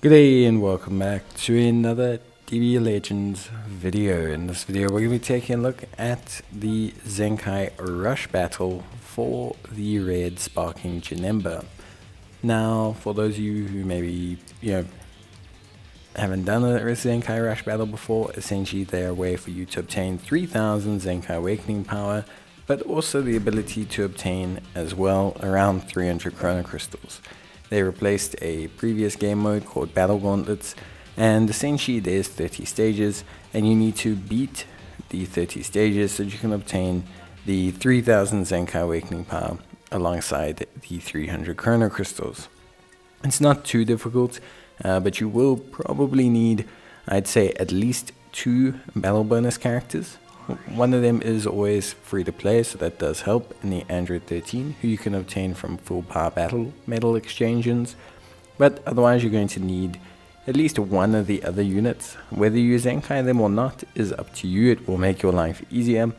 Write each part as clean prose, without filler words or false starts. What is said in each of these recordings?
Good day and welcome back to another DB Legends video. In this video we're going to be taking a look at the Zenkai Rush battle for the red sparking Janemba. Now for those of you who maybe haven't done a Zenkai Rush battle before, essentially they're a way for you to obtain 3000 Zenkai Awakening power, but also the ability to obtain as well around 300 Chrono Crystals. They replaced a previous game mode called Battle Gauntlets, and essentially there's 30 stages and you need to beat the 30 stages so that you can obtain the 3000 Zenkai Awakening power alongside the 300 Chrono Crystals. It's not too difficult, but you will probably need, I'd say, at least 2 battle bonus characters. One of them is always free to play, so that does help, in the Android 13, who you can obtain from full power battle medal exchanges. But otherwise you're going to need at least one of the other units. Whether you Zenkai them or not is up to you. It will make your life easier,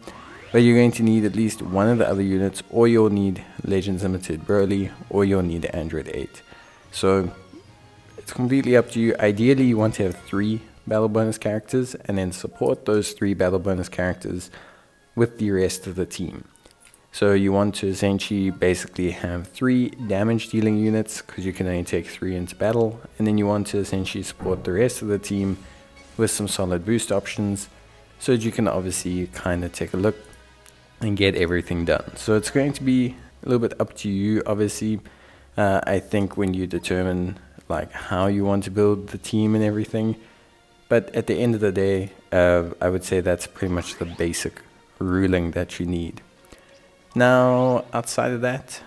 but you're going to need at least one of the other units, or you'll need Legends Limited Broly, or you'll need Android 8. So it's completely up to you. Ideally you want to have 3 battle bonus characters and then support those 3 battle bonus characters with the rest of the team. So you want to essentially basically have 3 damage dealing units, because you can only take 3 into battle, and then you want to essentially support the rest of the team with some solid boost options so that you can obviously kind of take a look and get everything done. So it's going to be a little bit up to you, obviously. I think when you determine like how you want to build the team and everything. But at the end of the day, I would say that's pretty much the basic ruling that you need. Now, outside of that,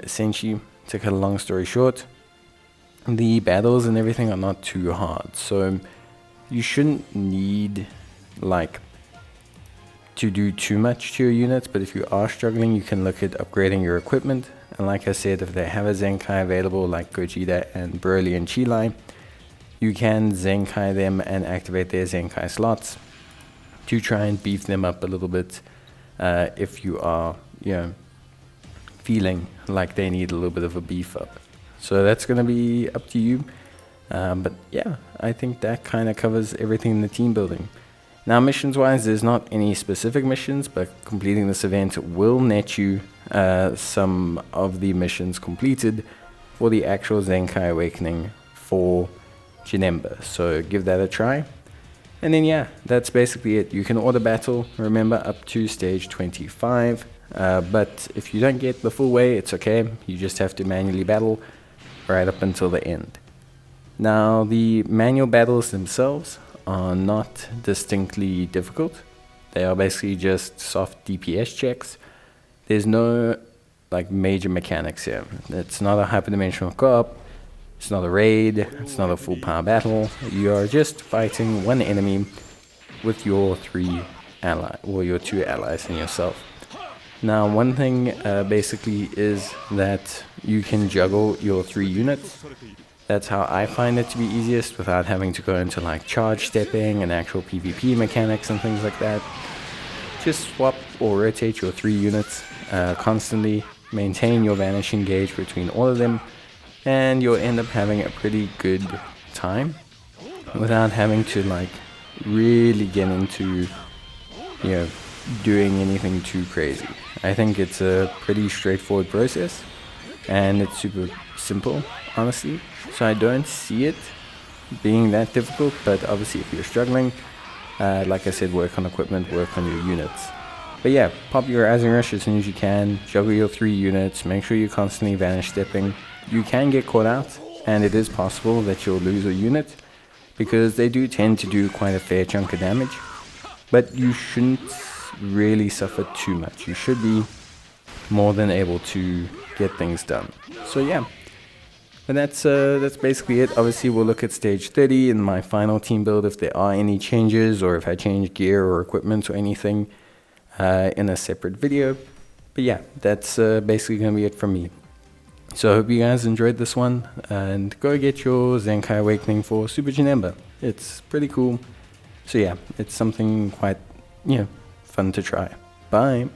essentially, to cut a long story short, the battles and everything are not too hard. So you shouldn't need to do too much to your units, but if you are struggling, you can look at upgrading your equipment. And like I said, if they have a Zenkai available like Gogeta and Broly and Chilai, you can Zenkai them and activate their Zenkai slots to try and beef them up a little bit if you are, feeling like they need a little bit of a beef up. So that's going to be up to you. But yeah, I think that kind of covers everything in the team building. Now, missions wise, there's not any specific missions, but completing this event will net you some of the missions completed for the actual Zenkai Awakening for Janemba, so give that a try. And then yeah, that's basically it. You can auto battle, remember, up to stage 25, but if you don't get the full way, it's okay. You just have to manually battle right up until the end. Now, the manual battles themselves are not distinctly difficult. They are basically just soft DPS checks. There's no major mechanics here. It's not a hyperdimensional co-op. It's not a raid, it's not a full power battle. You are just fighting one enemy with your 3 allies, or your 2 allies and yourself. Now, one thing basically is that you can juggle your 3 units. That's how I find it to be easiest, without having to go into charge stepping and actual PvP mechanics and things like that. Just swap or rotate your 3 units constantly, maintain your vanishing gauge between all of them, and you'll end up having a pretty good time without having to really get into doing anything too crazy. I think it's a pretty straightforward process and it's super simple, honestly, so I don't see it being that difficult. But obviously if you're struggling, like I said, work on equipment, work on your units. But yeah, pop your Rising Rush as soon as you can, juggle your 3 units, make sure you're constantly vanish stepping. You can get caught out, and it is possible that you'll lose a unit, because they do tend to do quite a fair chunk of damage, but you shouldn't really suffer too much. You should be more than able to get things done. So yeah, but that's basically it. Obviously we'll look at stage 30 in my final team build if there are any changes, or if I change gear or equipment or anything in a separate video. But yeah, that's basically going to be it from me. So I hope you guys enjoyed this one, and go get your Zenkai Awakening for Super Janemba. It's pretty cool. So yeah, it's something quite, fun to try. Bye!